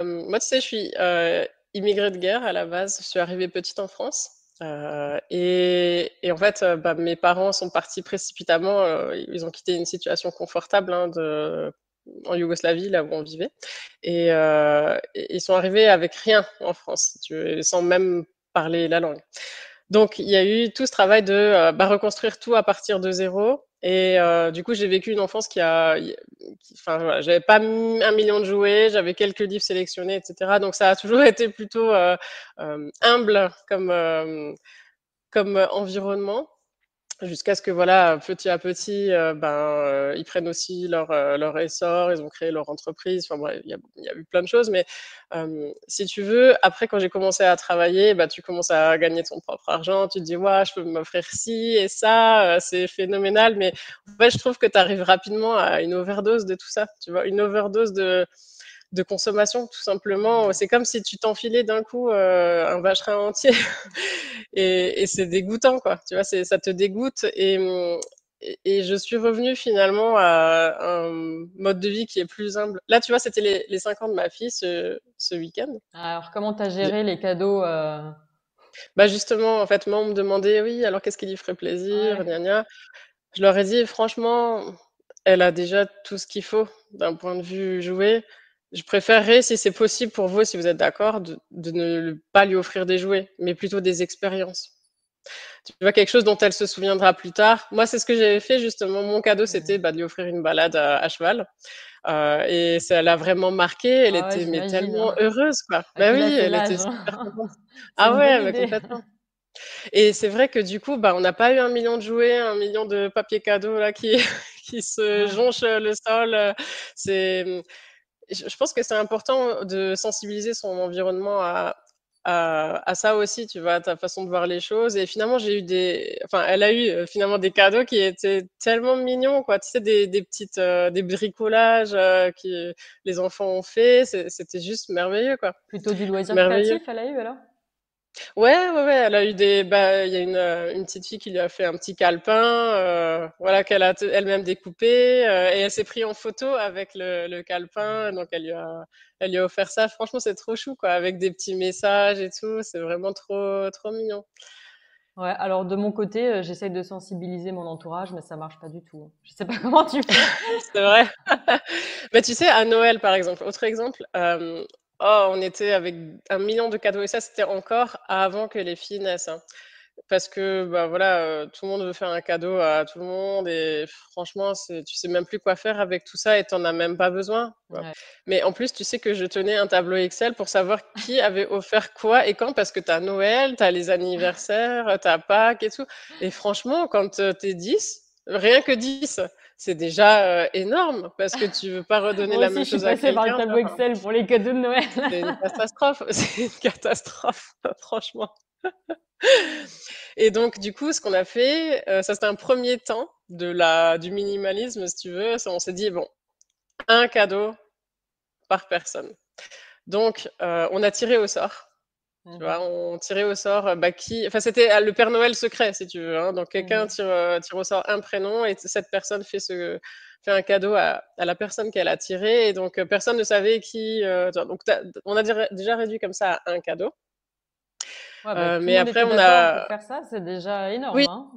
Moi, tu sais, je suis, immigrée de guerre à la base. Je suis arrivée petite en France, et en fait, bah, mes parents sont partis précipitamment, ils ont quitté une situation confortable, hein, en Yougoslavie, là où on vivait et ils sont arrivés avec rien en France, si tu veux, et sans même parler la langue. Donc il y a eu tout ce travail de, bah, reconstruire tout à partir de zéro et du coup, j'ai vécu une enfance enfin, voilà, j'avais pas 1 000 000 de jouets, j'avais quelques livres sélectionnés et cetera. Donc ça a toujours été plutôt, humble comme environnement. Jusqu'à ce que voilà, petit à petit, ils prennent aussi leur essor, ils ont créé leur entreprise, enfin bref, il y a eu plein de choses, mais si tu veux, après quand j'ai commencé à travailler, bah, tu commences à gagner ton propre argent, tu te dis: «Waouh, je peux m'offrir ci et ça, c'est phénoménal», mais en fait, je trouve que tu arrives rapidement à une overdose de tout ça, tu vois? Une overdose de consommation, tout simplement. Ouais. C'est comme si tu t'enfilais d'un coup, un vacherin entier et c'est dégoûtant, quoi. Tu vois, ça te dégoûte et je suis revenue finalement à un mode de vie qui est plus humble. Là, tu vois, c'était les 5 ans de ma fille ce week-end. Alors, comment t'as J'ai géré les cadeaux Bah, justement, en fait, moi, on me demandait: «Oui, alors qu'est-ce qui lui ferait plaisir? Ouais. Gna gna». Je leur ai dit: «Franchement, elle a déjà tout ce qu'il faut d'un point de vue jouet. Je préférerais, si c'est possible pour vous, si vous êtes d'accord, de ne pas lui offrir des jouets, mais plutôt des expériences. Tu vois, quelque chose dont elle se souviendra plus tard». Moi, c'est ce que j'avais fait justement. Mon cadeau, c'était, Mhm. bah, de lui offrir une balade à cheval, et ça l'a vraiment marquée. Elle Ah ouais, était mais j'imagine, tellement hein. heureuse, quoi. Et Bah puis là, oui, c'est elle l'âge, était super hein. contente. C'est Ah une bonne ouais, mais idée. complètement. Et c'est vrai que du coup, bah, on n'a pas eu 1 000 000 de jouets, 1 000 000 de papiers cadeaux là qui qui se Ouais. jonchent, le sol, c'est, je pense que c'est important de sensibiliser son environnement à ça aussi, tu vois? À ta façon de voir les choses et finalement elle a eu, finalement des cadeaux qui étaient tellement mignons, quoi. Tu sais, des petites, des bricolages, que les enfants ont fait, c'était juste merveilleux, quoi. Plutôt du loisir Merveilleux. créatif, elle a eu alors? Ouais, ouais, ouais, elle a eu il y a une petite fille qui lui a fait un petit calepin, voilà, qu'elle a elle-même découpé, et elle s'est pris en photo avec le calepin, donc elle lui a offert ça. Franchement, c'est trop chou, quoi, avec des petits messages et tout. C'est vraiment trop, trop mignon. Ouais, alors de mon côté, j'essaye de sensibiliser mon entourage, mais ça marche pas du tout. Je sais pas comment tu fais. C'est vrai. Mais tu sais, à Noël, par exemple, autre exemple, oh, on était avec 1 000 000 de cadeaux et ça, c'était encore avant que les filles naissent, hein. Parce que, bah, voilà, tout le monde veut faire un cadeau à tout le monde et franchement, tu sais même plus quoi faire avec tout ça et tu en as même pas besoin, quoi. Ouais. Mais en plus, tu sais que je tenais un tableau Excel pour savoir qui avait offert quoi et quand, parce que tu as Noël, tu as les anniversaires, tu as Pâques et tout et franchement, quand, tu es 10, rien que 10, c'est déjà, énorme parce que tu veux pas redonner Moi la aussi, même je suis chose à passée par le quelqu'un, tu tableau vois? Enfin, Excel pour les cadeaux de Noël. c'est une catastrophe, c'est une catastrophe, franchement. Et donc du coup, ce qu'on a fait, ça c'était un premier temps du minimalisme si tu veux. On s'est dit: «Bon, un cadeau par personne». Donc on a tiré au sort, tu vois? Mhm, On tirait au sort, bah, c'était, le Père Noël secret si tu veux, hein. Donc quelqu'un mhm. tire au sort un prénom et cette personne fait un cadeau à la personne qu'elle a tirée et donc personne ne savait qui, tu vois? Donc on a déjà réduit comme ça à un cadeau, Ouais, bah, tout le mais monde après était on d'accord pour a faire ça, c'est déjà énorme, oui, hein.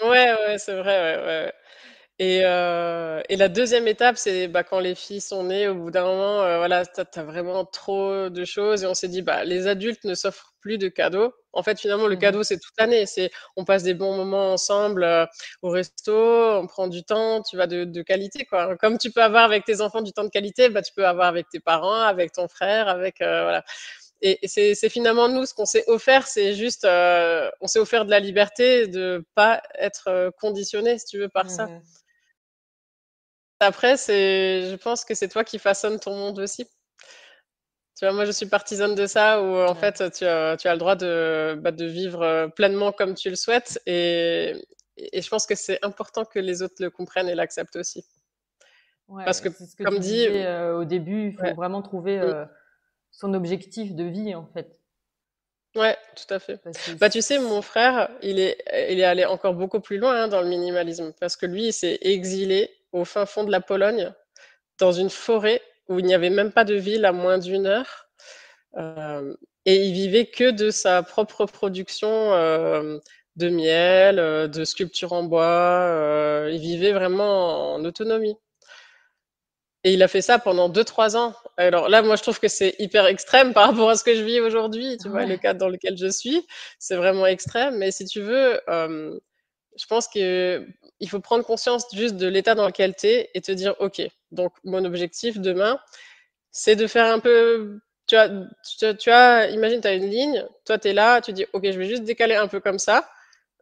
ouais, ouais, c'est vrai, ouais, ouais, ouais. Et la deuxième étape, c'est, bah, quand les filles sont nées, au bout d'un moment, voilà, tu as vraiment trop de choses et on s'est dit: «Bah, les adultes ne s'offrent plus de cadeaux». En fait, finalement, le Mhm. cadeau, c'est toute l'année. On passe des bons moments ensemble, au resto, on prend du temps, tu vois, de qualité, quoi. Comme tu peux avoir avec tes enfants du temps de qualité, bah, tu peux avoir avec tes parents, avec ton frère, voilà. Et c'est finalement nous, ce qu'on s'est offert, c'est juste, on s'est offert de la liberté de pas être, conditionnés, si tu veux, par ça. Mhm. Après, je pense que c'est toi qui façonnes ton monde aussi. Tu vois, moi, je suis partisane de ça où, en Ouais. fait, tu as le droit de vivre, pleinement comme tu le souhaites et je pense que c'est important que les autres le comprennent et l'acceptent aussi. Parce Ouais, que c'est ce que comme tu dit disais au début, il faut ouais, vraiment trouver mmh, son objectif de vie en fait. ouais, tout à fait. Parce que Bah, tu sais, mon frère, il est allé encore beaucoup plus loin, hein, dans le minimalisme parce que lui, il s'est exilé au fin fond de la Pologne, dans une forêt où il n'y avait même pas de ville à moins d'1 heure. Et il vivait que de sa propre production de miel, de sculpture en bois. Il vivait vraiment en autonomie. Et il a fait ça pendant 2, 3 ans. Alors là, moi, je trouve que c'est hyper extrême par rapport à ce que je vis aujourd'hui, tu vois, le Ouais. cadre dans lequel je suis. C'est vraiment extrême. Mais si tu veux, je pense que il faut prendre conscience juste de l'état dans lequel tu es et te dire, OK, donc mon objectif demain, c'est de faire un peu, imagine, tu as une ligne, toi, tu es là, tu dis, OK, je vais juste décaler un peu comme ça,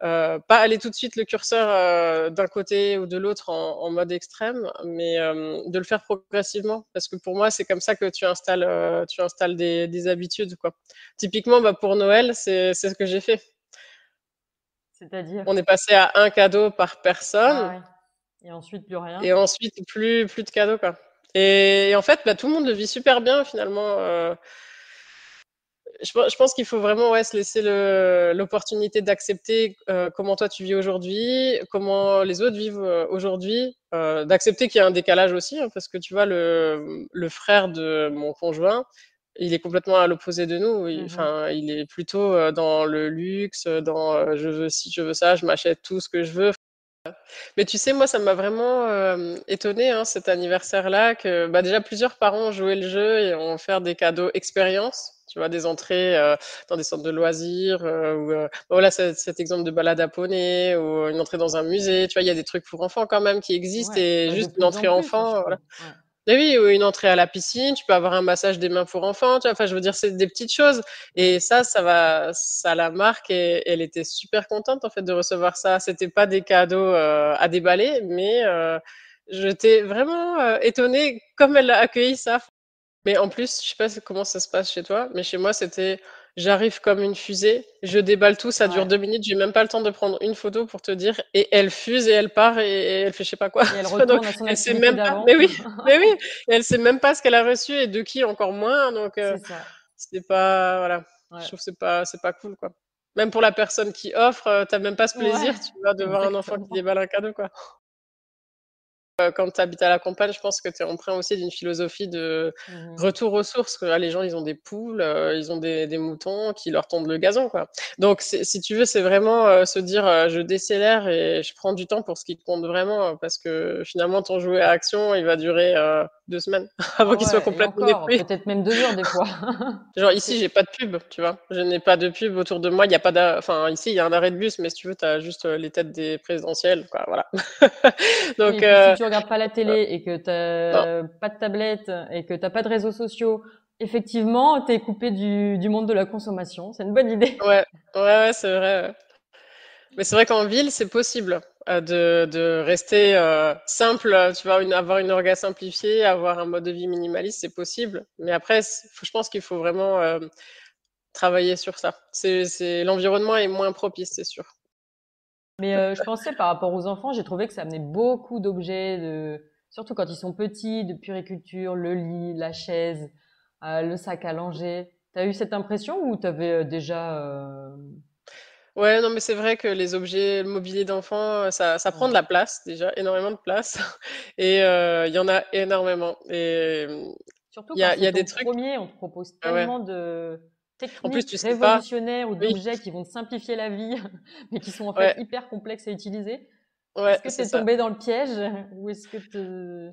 pas aller tout de suite le curseur d'un côté ou de l'autre en mode extrême, mais de le faire progressivement. Parce que pour moi, c'est comme ça que tu installes des habitudes, quoi. Typiquement, bah, pour Noël, c'est ce que j'ai fait. C'est-à-dire? On est passé à un cadeau par Ah personne ouais. Et ensuite, plus rien? et ensuite plus de cadeaux, quoi. Et en fait, bah, tout le monde le vit super bien finalement. Je pense qu'il faut vraiment, ouais, se laisser l'opportunité d'accepter comment toi tu vis aujourd'hui, comment les autres vivent aujourd'hui, d'accepter qu'il y a un décalage aussi, hein, parce que tu vois, le frère de mon conjoint, il est complètement à l'opposé de nous. Mmh. Enfin, il est plutôt dans le luxe, dans je veux ci, je veux ça, je m'achète tout ce que je veux. Mais tu sais, moi, ça m'a vraiment étonnée, hein, cet anniversaire-là, que bah, déjà plusieurs parents ont joué le jeu et ont offert des cadeaux expérience. Tu vois, des entrées dans des centres de loisirs, ou voilà, cet exemple de balade à poney, ou une entrée dans un musée. Tu vois, il y a des trucs pour enfants quand même qui existent, Ouais, et bah, de juste une plus en entrée plus, hein, je enfant, voilà. trouve. Ouais. Mais oui, ou une entrée à la piscine, tu peux avoir un massage des mains pour enfants, tu vois? Enfin, je veux dire, c'est des petites choses, Mmh. et ça la marque, et elle était super contente, en fait, de recevoir ça. C'était pas des cadeaux, à déballer, mais j'étais vraiment, étonnée comme elle a accueilli ça. Mais en plus, je sais pas comment ça se passe chez toi, mais chez moi, c'était j'arrive comme une fusée, je déballe tout, ça dure Ouais. 2 minutes, j'ai même pas le temps de prendre une photo pour te dire, et elle fuse et elle part, et elle fait je sais pas quoi. Et elle Tu vois? Donc retourne à son elle sait activité même pas, d'avant. mais oui, mais oui, et elle sait même pas ce qu'elle a reçu et de qui, encore moins, donc C'est ça. c'est pas, voilà, je Ouais. trouve que c'est pas cool, quoi. Même pour la personne qui offre, tu même pas ce Ouais, plaisir, tu vois, de voir un enfant qui exactement. déballe un cadeau, quoi. Quand tu habites à la campagne, je pense que tu es empreint aussi d'une philosophie de Mmh. retour aux sources, que là, les gens, ils ont des poules, ils ont des moutons qui leur tondent le gazon, quoi. Donc si tu veux, c'est vraiment, se dire, «Je décélère et je prends du temps pour ce qui compte vraiment», parce que finalement ton jouet à action, il va durer 2 semaines avant Ah qu'il soit ouais, et complètement encore, détruit. peut-être même 2 heures des fois. Genre ici, C'est j'ai pas de pub, tu vois? Je n'ai pas de pub autour de moi, il y a pas enfin ici, il y a un arrêt de bus, mais si tu veux, tu as juste, les têtes des présidentielles, quoi, voilà. Oui, Donc et puis si tu regardes pas la ouais, télé et que non. t'as pas de tablette et que t'as pas de réseaux sociaux, effectivement, t'es coupé du monde de la consommation. C'est une bonne idée. Ouais, ouais, ouais, c'est vrai, ouais. Mais c'est vrai qu'en ville, c'est possible de rester simple, tu vois, avoir une orga simplifiée, avoir un mode de vie minimaliste, c'est possible. Mais après, je pense qu'il faut vraiment travailler sur ça. L'environnement est moins propice, c'est sûr. Mais je pensais par rapport aux enfants, j'ai trouvé que ça amenait beaucoup d'objets, surtout quand ils sont petits, de puriculture, le lit, la chaise, le sac à langer. T'as eu cette impression ou t'avais déjà Ouais, non, mais c'est vrai que les objets, le mobilier d'enfant, ça prend de ouais. la place, déjà, énormément de place. Et il y en a énormément. Et Surtout il y quand a, il y c'est a des ton trucs. premier, on te propose Ah ouais. tellement de En plus, techniques tu sais pas. révolutionnaires ou Oui, d'objets qui vont te simplifier la vie, mais qui sont en fait ouais, hyper complexes à utiliser. ouais, Est-ce que c'est t'es ça. tombé dans le piège ou est-ce que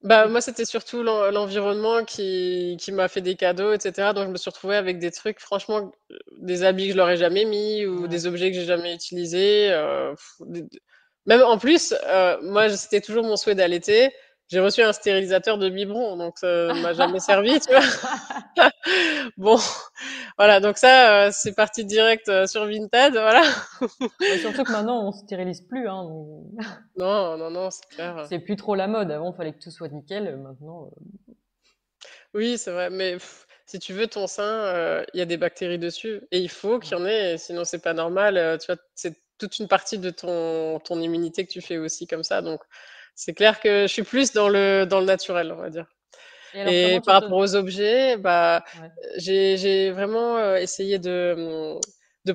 Bah, moi, c'était surtout l'environnement qui m'a fait des cadeaux, et cetera. Donc je me suis retrouvée avec des trucs, franchement, des habits que je leur ai jamais mis, ou Ouais. des objets que j'ai jamais utilisés, des même en plus, moi, c'était toujours mon souhait d'allaiter. J'ai reçu un stérilisateur de biberon, donc ça m'a jamais servi, tu vois? Bon, voilà, donc ça, c'est parti direct, sur Vinted, voilà. Bah, surtout que maintenant on stérilise plus, hein, donc Non, non, non, c'est clair. c'est plus trop la mode. Avant, il fallait que tout soit nickel. Maintenant, Oui, c'est vrai, mais si tu veux, ton sein, il y a des bactéries dessus, et il faut qu'il y ouais. en ait, sinon c'est pas normal, tu vois? C'est toute une partie de ton immunité que tu fais aussi comme ça, donc c'est clair que je suis plus dans le naturel, on va dire. Et alors, Et comment tu par te... rapport aux objets, bah, Ouais. j'ai vraiment, essayé de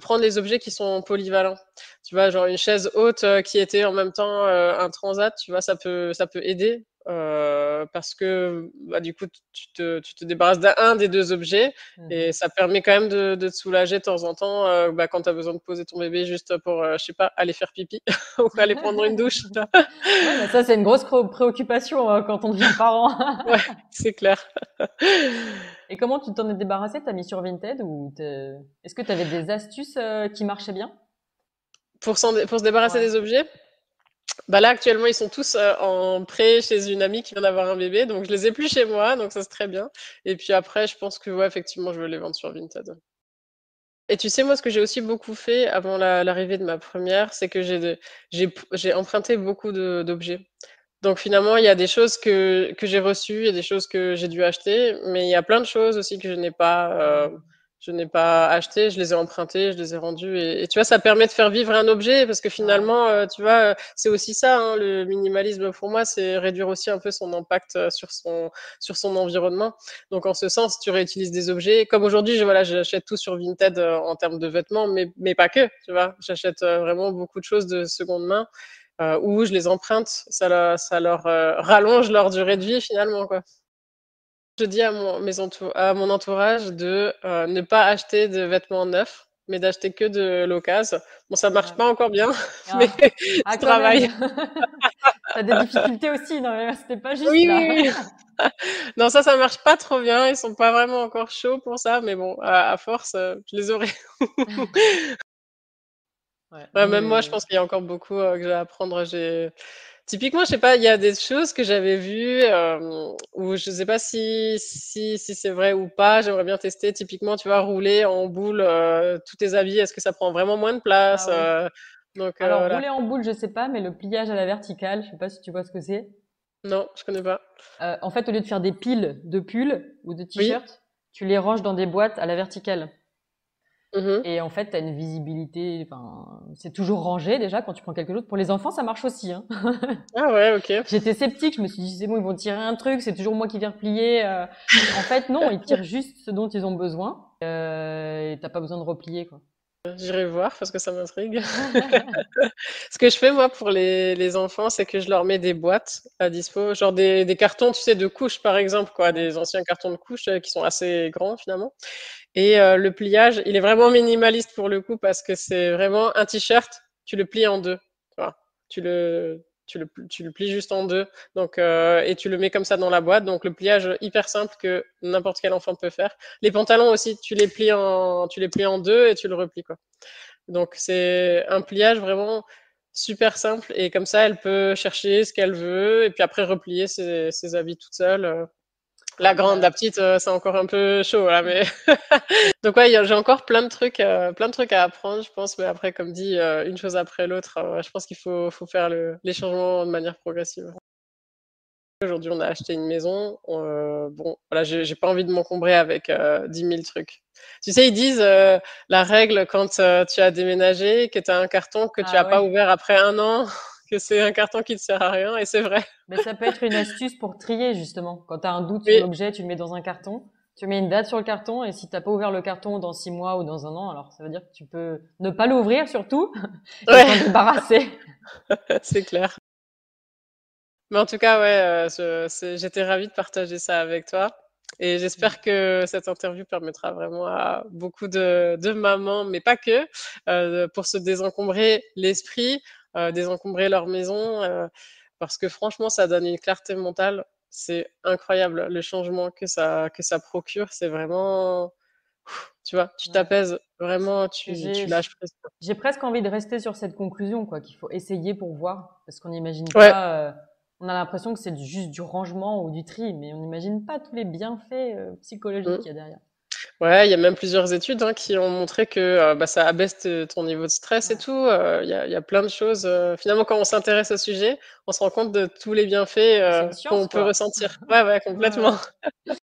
prendre les objets qui sont polyvalents. Tu vois? Genre une chaise haute, qui était en même temps, un transat, tu vois? Ça peut aider. parce que, bah, du coup, tu te débarrasses d'un des 2 objets et Mhm. ça permet quand même de te soulager de temps en temps, bah, quand tu as besoin de poser ton bébé juste pour, je sais pas, aller faire pipi ou aller prendre une douche. Ouais, bah ça, c'est une grosse préoccupation quand on devient parent. Ouais, c'est clair. Et comment tu t'en es débarrassé? T'as mis sur Vinted ou est-ce que tu avais des astuces qui marchaient bien? Pour se débarrasser Ouais. des objets, bah, là, actuellement, ils sont tous, en prêt chez une amie qui vient d'avoir un bébé, donc je les ai plus chez moi, donc ça, c'est très bien et puis après, je pense que, ouais, effectivement, je vais les vendre sur Vinted. Et tu sais, moi, ce que j'ai aussi beaucoup fait avant l'arrivée de ma première, c'est que j'ai emprunté beaucoup d'objets. Donc finalement, il y a des choses que j'ai reçues, il y a des choses que j'ai dû acheter, mais il y a plein de choses aussi que Mhm. je n'ai pas achetées. Je les ai empruntées, je les ai rendues et tu vois, ça permet de faire vivre un objet parce que Ouais. finalement, tu vois, c'est aussi ça, hein, le minimalisme pour moi, c'est réduire aussi un peu son impact, sur son environnement. Donc en ce sens, tu réutilises des objets. Comme aujourd'hui, voilà, j'achète tout sur Vinted, en termes de vêtements, mais pas que, tu vois? J'achète, vraiment beaucoup de choses de seconde main ou je les emprunte, ça leur rallonge leur durée de vie finalement, quoi. Je dis à mon entourage de ne pas acheter de vêtements neufs, mais d'acheter que de l'occasion. Bon, ça marche Ouais. pas encore bien, mais Ah, je ah, quand même. travaille. T'as des difficultés aussi, non, mais c'était pas juste Oui, là. oui, oui. Non, ça marche pas trop bien. Ils sont pas vraiment encore chauds pour ça, mais bon, à force, je les aurai. Ouais, Ouais, non même moi, je mais pense qu'il y a encore beaucoup, que j'ai à apprendre. Typiquement, je sais pas, il y a des choses que j'avais vues, où je sais pas si c'est vrai ou pas, j'aimerais bien tester. Typiquement, tu vois, rouler en boule, tous tes habits, est-ce que ça prend vraiment moins de place? ah oui. Donc Alors voilà. rouler en boule, je sais pas, mais le pliage à la verticale, je sais pas si tu vois ce que c'est. Non, je connais pas. En fait, au lieu de faire des piles de pulls ou de Oui? t-shirts, tu les ranges dans des boîtes à la verticale. Mmh. Et en fait, tu as une visibilité, enfin, c'est toujours rangé déjà quand tu prends quelque chose. Pour les enfants, ça marche aussi, hein. Ah ouais, OK. J'étais sceptique, je me suis dit c'est bon, ils vont tirer un truc, c'est toujours moi qui vais replier. En fait, non, ils tirent juste ce dont ils ont besoin. Et t'as pas besoin de replier, quoi. J'irai voir parce que ça m'intrigue. Ce que je fais moi pour les enfants, c'est que je leur mets des boîtes à dispo, genre des cartons, tu sais, de couches par exemple quoi, Ouais. des anciens cartons de couches, qui sont assez grands finalement et le pliage, il est vraiment minimaliste pour le coup parce que c'est vraiment un t-shirt, tu le plies en 2, tu vois? Tu le plies juste en 2 donc et tu le mets comme ça dans la boîte donc le pliage, hyper simple que n'importe quel enfant peut faire. Les pantalons aussi, tu les plies en 2 et tu le replies quoi. Donc c'est un pliage vraiment super simple et comme ça, elle peut chercher ce qu'elle veut et puis après replier ses habits toute seule. La Ouais, grande, la petite, c'est encore un peu chaud là, mais donc ouais, j'ai encore plein de trucs à apprendre, je pense, mais après, comme dit, une chose après l'autre, je pense qu'il faut faire les changements de manière progressive. Aujourd'hui, on a acheté une maison, bon, voilà, j'ai pas envie de m'encombrer avec, 10 000 trucs. Tu sais, ils disent, la règle quand, tu as déménagé, que tu as un carton que tu as ah pas ouais. ouvert après 1 an, que c'est un carton qui ne sert à rien et c'est vrai. Mais ça peut être une astuce pour trier, justement. Quand tu as un doute sur Oui, l'objet, tu le mets dans un carton. Tu mets une date sur le carton et si t'as pas ouvert le carton dans 6 mois ou dans un an, alors ça veut dire que tu peux ne pas l'ouvrir surtout et t'en ouais, débarrasser. c'est clair. Mais en tout cas, ouais, j'étais ravie de partager ça avec toi et j'espère que cette interview permettra vraiment à beaucoup de mamans, mais pas que, pour se désencombrer l'esprit, désencombrer leur maison, parce que franchement, ça donne une clarté mentale. C'est incroyable le changement que ça procure. C'est vraiment, tu vois, tu Ouais. t'apaises vraiment, tu J'ai, lâches prise. j'ai presque envie de rester sur cette conclusion, quoi, qu'il faut essayer pour voir, parce qu'on n'imagine Ouais. pas. On a l'impression que c'est juste du rangement ou du tri, mais on n'imagine pas tous les bienfaits psychologiques Mmh. qu'il y a derrière. Ouais, il y a même plusieurs études, hein, qui ont montré que, bah, ça abaisse ton niveau de stress et Ouais. tout, il y a plein de choses, finalement, quand on s'intéresse au sujet, on se rend compte de tous les bienfaits, C'est une qu'on science, peut quoi. ressentir. Ouais, ouais, Ouais, complètement. ouais.